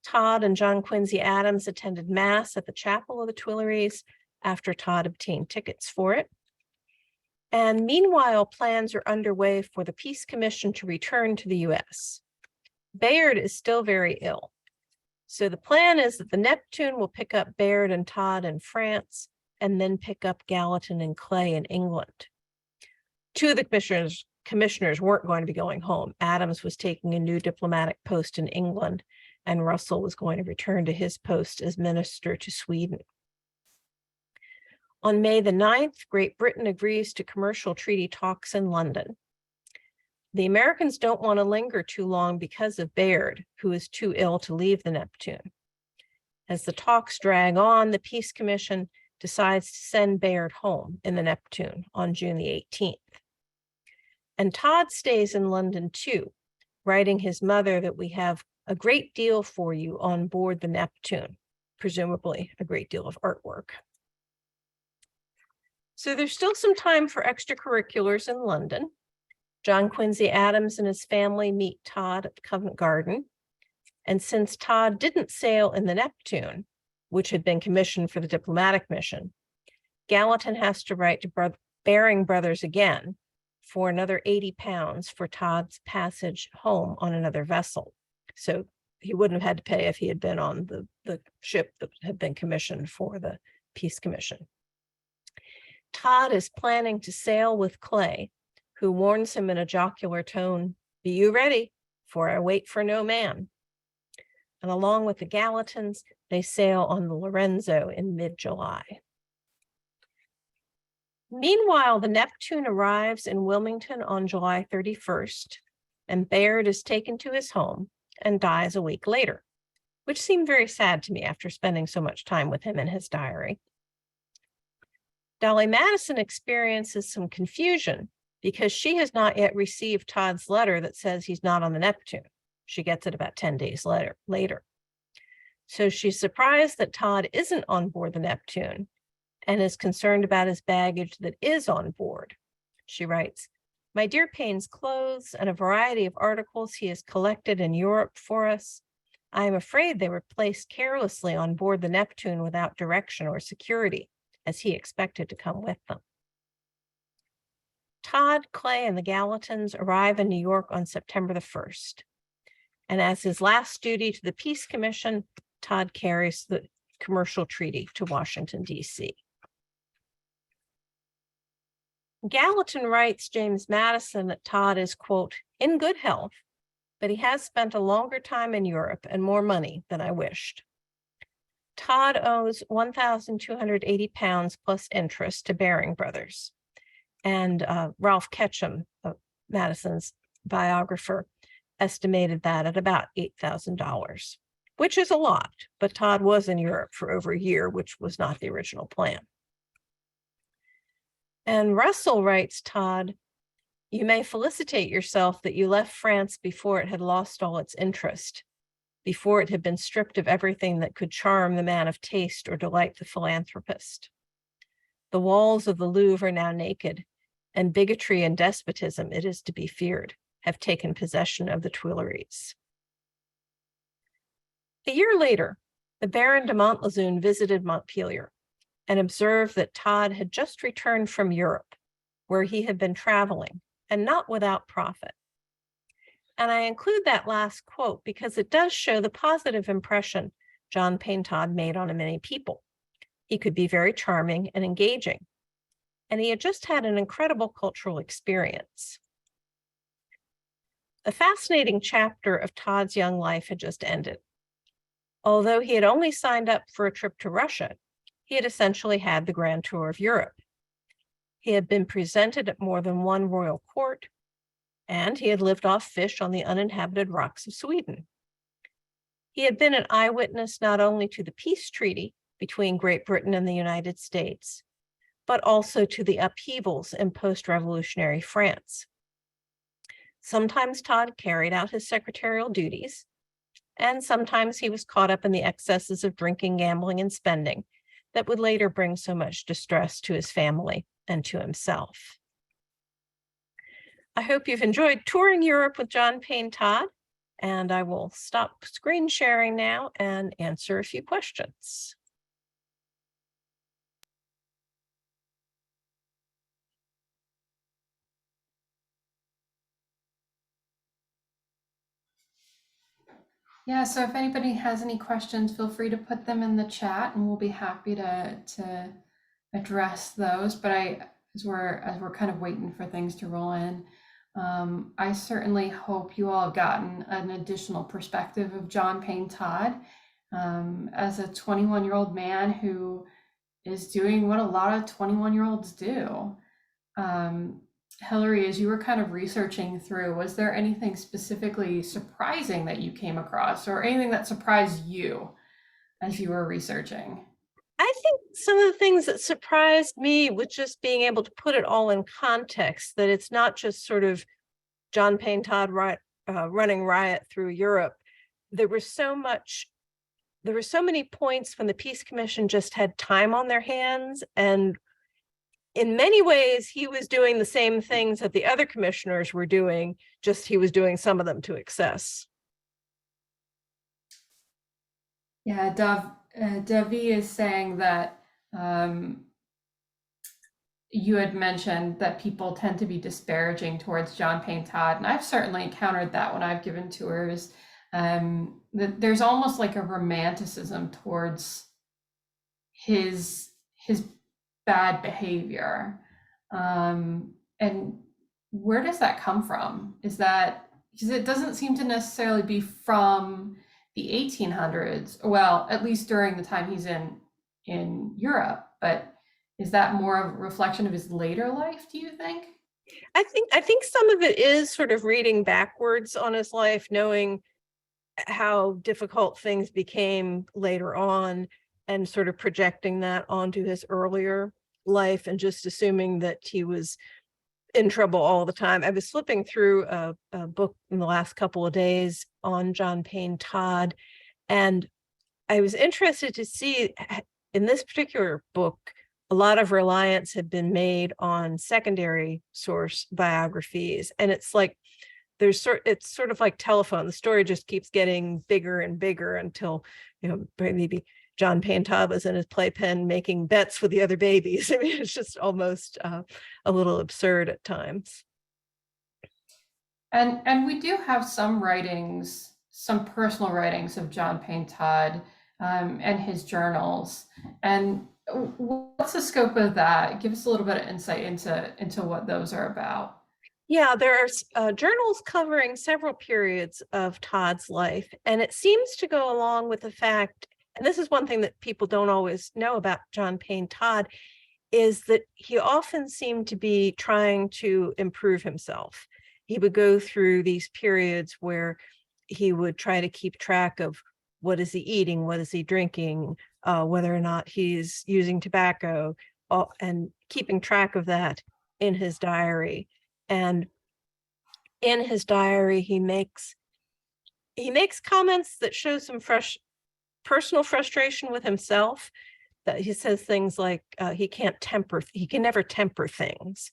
Todd and John Quincy Adams attended Mass at the Chapel of the Tuileries after Todd obtained tickets for it. And meanwhile, plans are underway for the Peace Commission to return to the US. Bayard is still very ill. So the plan is that the Neptune will pick up Bayard and Todd in France and then pick up Gallatin and Clay in England. 2 of the commissioners weren't going to be going home. Adams was taking a new diplomatic post in England, and Russell was going to return to his post as minister to Sweden. On May the 9th, Great Britain agrees to commercial treaty talks in London. The Americans don't want to linger too long because of Baird, who is too ill to leave the Neptune. As the talks drag on, the Peace Commission decides to send Baird home in the Neptune on June the 18th. And Todd stays in London too, writing his mother that we have a great deal for you on board the Neptune, presumably a great deal of artwork. So there's still some time for extracurriculars in London. John Quincy Adams and his family meet Todd at Covent Garden. And since Todd didn't sail in the Neptune, which had been commissioned for the diplomatic mission, Gallatin has to write to Baring Brothers again for another £80 for Todd's passage home on another vessel. So he wouldn't have had to pay if he had been on the ship that had been commissioned for the Peace Commission. Todd is planning to sail with Clay, who warns him in a jocular tone, "Be you ready, for I wait for no man." And along with the Gallatins, they sail on the Lorenzo in mid-July. Meanwhile, the Neptune arrives in Wilmington on July 31st, and Baird is taken to his home and dies a week later, which seemed very sad to me after spending so much time with him in his diary. Dolley Madison experiences some confusion because she has not yet received Todd's letter that says he's not on the Neptune. She gets it about 10 days later. So she's surprised that Todd isn't on board the Neptune and is concerned about his baggage that is on board. She writes, "My dear Payne's clothes and a variety of articles he has collected in Europe for us. I am afraid they were placed carelessly on board the Neptune without direction or security, as he expected to come with them." Todd, Clay, and the Gallatins arrive in New York on September the 1st. And as his last duty to the Peace Commission, Todd carries the commercial treaty to Washington, D.C. Gallatin writes James Madison that Todd is, quote, "in good health, but he has spent a longer time in Europe and more money than I wished." Todd owes £1,280 plus interest to Baring Brothers. And Ralph Ketchum, Madison's biographer, estimated that at about $8,000, which is a lot, but Todd was in Europe for over a year, which was not the original plan. And Russell writes Todd, "You may felicitate yourself that you left France before it had lost all its interest, before it had been stripped of everything that could charm the man of taste or delight the philanthropist. The walls of the Louvre are now naked, and bigotry and despotism, it is to be feared, have taken possession of the Tuileries." A year later, the Baron de Montlezun visited Montpelier and observed that Todd had just returned from Europe, where he had been traveling, and not without profit. And I include that last quote because it does show the positive impression John Payne Todd made on many people. He could be very charming and engaging, and he had just had an incredible cultural experience. A fascinating chapter of Todd's young life had just ended. Although he had only signed up for a trip to Russia, he had essentially had the grand tour of Europe. He had been presented at more than one royal court, and he had lived off fish on the uninhabited rocks of Sweden. He had been an eyewitness not only to the peace treaty between Great Britain and the United States, but also to the upheavals in post-revolutionary France. Sometimes Todd carried out his secretarial duties, and sometimes he was caught up in the excesses of drinking, gambling, and spending that would later bring so much distress to his family and to himself. I hope you've enjoyed touring Europe with John Payne Todd, and I will stop screen sharing now and answer a few questions. Yeah, so if anybody has any questions, feel free to put them in the chat and we'll be happy to address those. But as we're kind of waiting for things to roll in, I certainly hope you all have gotten an additional perspective of John Payne Todd as a 21-year-old man who is doing what a lot of 21-year-olds do. Hilarie, as you were kind of researching through, was there anything specifically surprising that you came across, or anything that surprised you as you were researching? I think some of the things that surprised me was just being able to put it all in context, that it's not just sort of John Payne Todd running riot through Europe. There were so many points when the Peace Commission just had time on their hands, and in many ways he was doing the same things that the other commissioners were doing, just he was doing some of them to excess. Yeah, Devi is saying that you had mentioned that people tend to be disparaging towards John Payne Todd, and I've certainly encountered that when I've given tours. There's almost like a romanticism towards his bad behavior, and where does that come from? Is that because it doesn't seem to necessarily be from the 1800s, well, at least during the time he's in Europe, but is that more of a reflection of his later life, do you think? I think some of it is sort of reading backwards on his life, knowing how difficult things became later on, and sort of projecting that onto his earlier life and just assuming that he was in trouble all the time. I was flipping through a book in the last couple of days on John Payne Todd, and I was interested to see in this particular book, a lot of reliance had been made on secondary source biographies. And it's like, it's sort of like telephone. The story just keeps getting bigger and bigger until, maybe John Payne Todd was in his playpen making bets with the other babies. I mean, it's just almost a little absurd at times. And we do have some writings, some personal writings of John Payne Todd and his journals. And what's the scope of that? Give us a little bit of insight into what those are about. Yeah, there are journals covering several periods of Todd's life, and it seems to go along with the fact, and this is one thing that people don't always know about John Payne Todd, is that he often seemed to be trying to improve himself. He would go through these periods where he would try to keep track of what is he eating, what is he drinking, whether or not he's using tobacco, and keeping track of that in his diary. And in his diary, he makes comments that show some personal frustration with himself. That he says things like he can never temper things,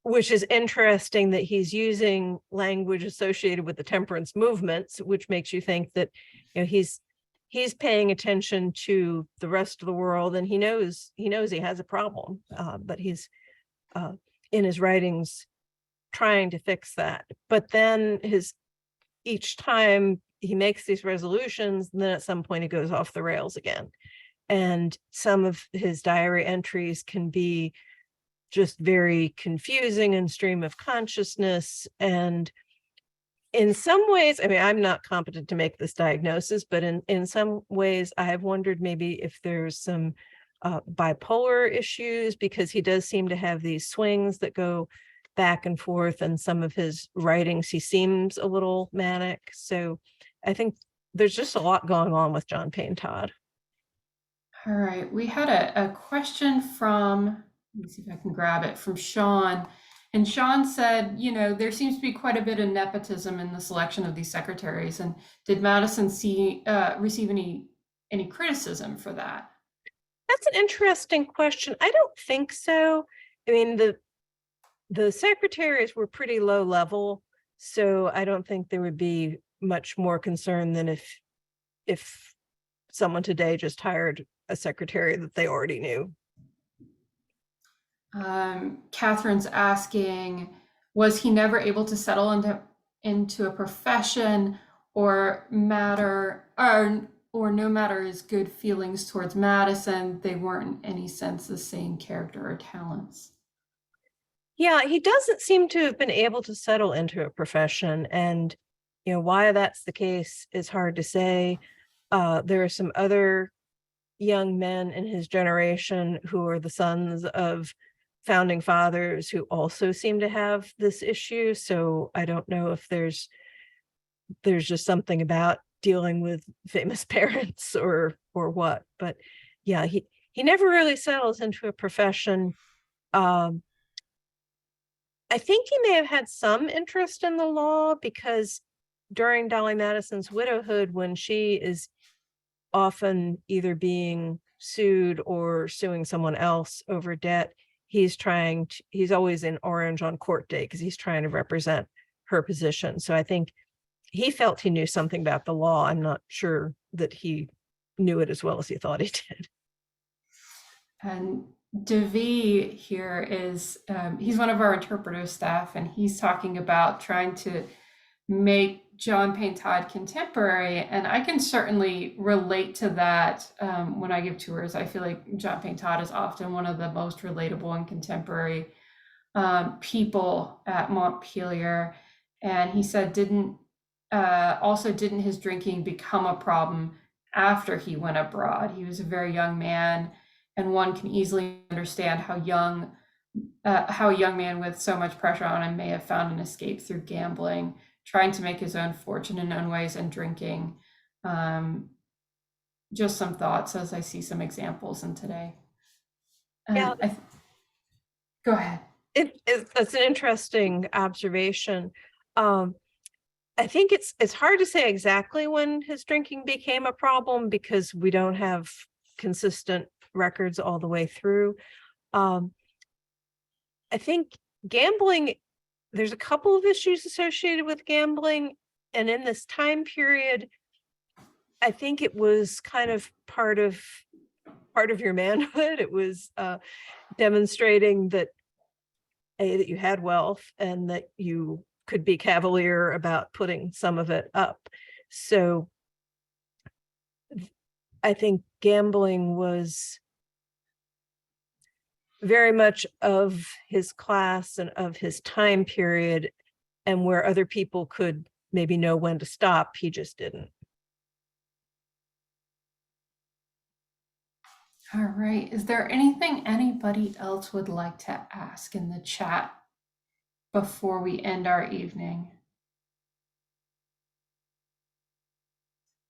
which is interesting that he's using language associated with the temperance movements, which makes you think that he's paying attention to the rest of the world, and he knows he has a problem, but he's in his writings trying to fix that. But then each time he makes these resolutions, and then at some point he goes off the rails again. And some of his diary entries can be just very confusing and stream of consciousness. And in some ways, I mean, I'm not competent to make this diagnosis, but in some ways, I have wondered maybe if there's some bipolar issues, because he does seem to have these swings that go back and forth, and some of his writings, he seems a little manic. So I think there's just a lot going on with John Payne Todd. All right, we had a question from, let me see if I can grab it, from Sean. And Sean said, there seems to be quite a bit of nepotism in the selection of these secretaries. And did Madison receive any criticism for that? That's an interesting question. I don't think so. I mean, the secretaries were pretty low level, so I don't think there would be much more concern than if someone today just hired a secretary that they already knew. Catherine's asking, was he never able to settle into a profession, or no matter his good feelings towards Madison, they weren't in any sense the same character or talents? Yeah, he doesn't seem to have been able to settle into a profession, and why that's the case is hard to say. There are some other young men in his generation who are the sons of founding fathers who also seem to have this issue. So I don't know if there's just something about dealing with famous parents or what. But yeah, he never really settles into a profession. Um, I think he may have had some interest in the law, because during Dolly Madison's widowhood, when she is often either being sued or suing someone else over debt, he's always in orange on court day because he's trying to represent her position. So I think he felt he knew something about the law. I'm not sure that he knew it as well as he thought he did. And Devi here is, he's one of our interpretive staff, and he's talking about trying to make John Payne Todd contemporary. And I can certainly relate to that when I give tours. I feel like John Payne Todd is often one of the most relatable and contemporary people at Montpelier. And he said, didn't his drinking become a problem after he went abroad? He was a very young man, and one can easily understand how a young man with so much pressure on him may have found an escape through gambling, trying to make his own fortune in own ways, and drinking. Just some thoughts as I see some examples in today. Yeah, Go ahead. It's an interesting observation. I think it's hard to say exactly when his drinking became a problem, because we don't have consistent records all the way through. I think gambling, there's a couple of issues associated with gambling, and in this time period, I think it was kind of part of your manhood. It was demonstrating that that you had wealth and that you could be cavalier about putting some of it up. So I think gambling was very much of his class and of his time period, and where other people could maybe know when to stop, he just didn't. All right. Is there anything anybody else would like to ask in the chat before we end our evening?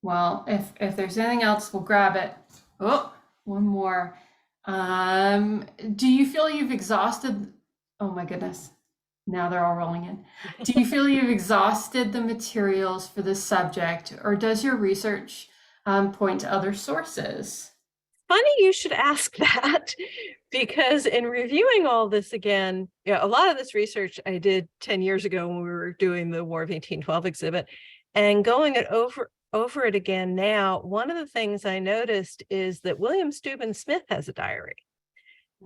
Well, if there's anything else, we'll grab it. Oh, one more. Do you feel you've exhausted? Oh my goodness. Now they're all rolling in. Do you feel you've exhausted the materials for this subject, or does your research point to other sources? Funny you should ask that, because in reviewing all this again, a lot of this research I did 10 years ago when we were doing the War of 1812 exhibit, and going it over it again now, one of the things I noticed is that William Steuben Smith has a diary.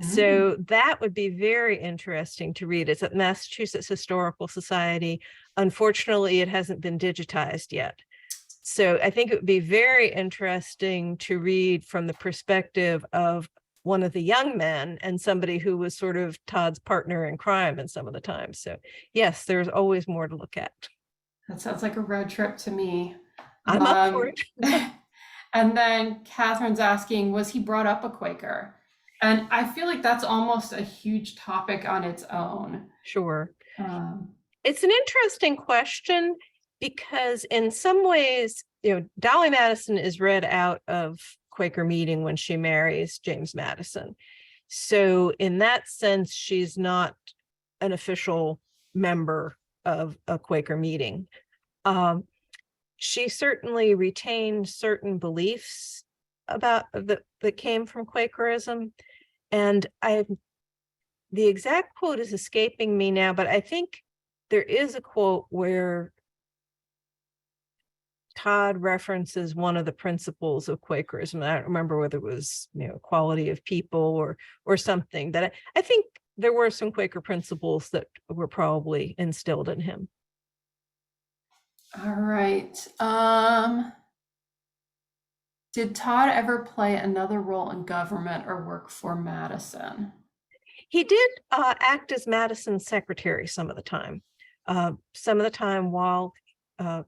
So that would be very interesting to read. It's at Massachusetts Historical Society. Unfortunately, it hasn't been digitized yet. So I think it would be very interesting to read from the perspective of one of the young men and somebody who was sort of Todd's partner in crime in some of the times. So yes, there's always more to look at. That sounds like a road trip to me. I'm up for it. And then Catherine's asking, was he brought up a Quaker? And I feel like that's almost a huge topic on its own. Sure. It's an interesting question, because in some ways, Dolly Madison is read out of Quaker meeting when she marries James Madison. So in that sense, she's not an official member of a Quaker meeting. She certainly retained certain beliefs about that came from Quakerism. And the exact quote is escaping me now, but I think there is a quote where Todd references one of the principles of Quakerism. I don't remember whether it was, equality of people or something, that I think there were some Quaker principles that were probably instilled in him. All right. Did Todd ever play another role in government or work for Madison? He did act as Madison's secretary some of the time. Some of the time while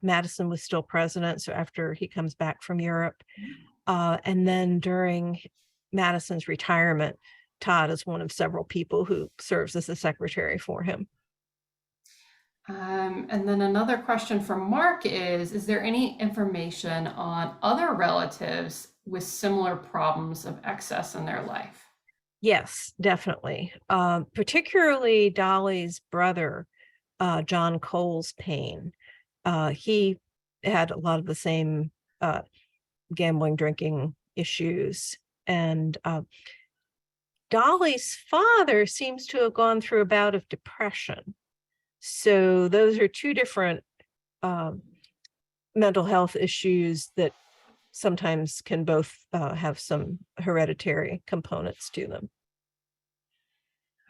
Madison was still president, so after he comes back from Europe. And then during Madison's retirement, Todd is one of several people who serves as a secretary for him. And then another question from Mark is there any information on other relatives with similar problems of excess in their life? Yes, definitely. Particularly Dolly's brother, John Coles Payne. He had a lot of the same gambling, drinking issues. And Dolly's father seems to have gone through a bout of depression. So those are two different mental health issues that sometimes can both have some hereditary components to them.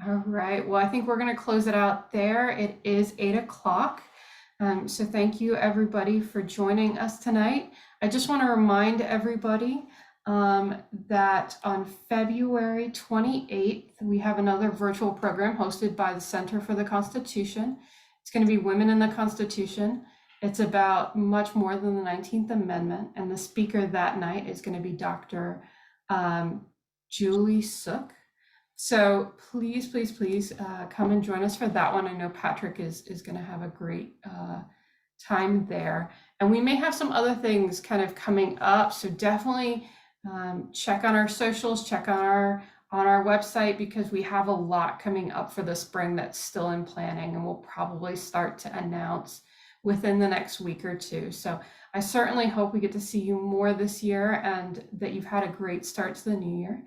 All right. Well, I think we're going to close it out there. It is 8 o'clock. So thank you everybody for joining us tonight. I just want to remind everybody that on February 28th, we have another virtual program hosted by the Center for the Constitution. It's going to be Women in the Constitution. It's about much more than the 19th Amendment. And the speaker that night is going to be Dr. Julie Sook. So please, please, please come and join us for that one. I know Patrick is going to have a great time there. And we may have some other things kind of coming up. So definitely check on our socials, check on our website, because we have a lot coming up for the spring that's still in planning, and we'll probably start to announce within the next week or two. So I certainly hope we get to see you more this year and that you've had a great start to the new year.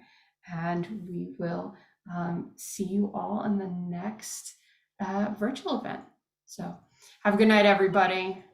And we will see you all in the next virtual event. So have a good night, everybody.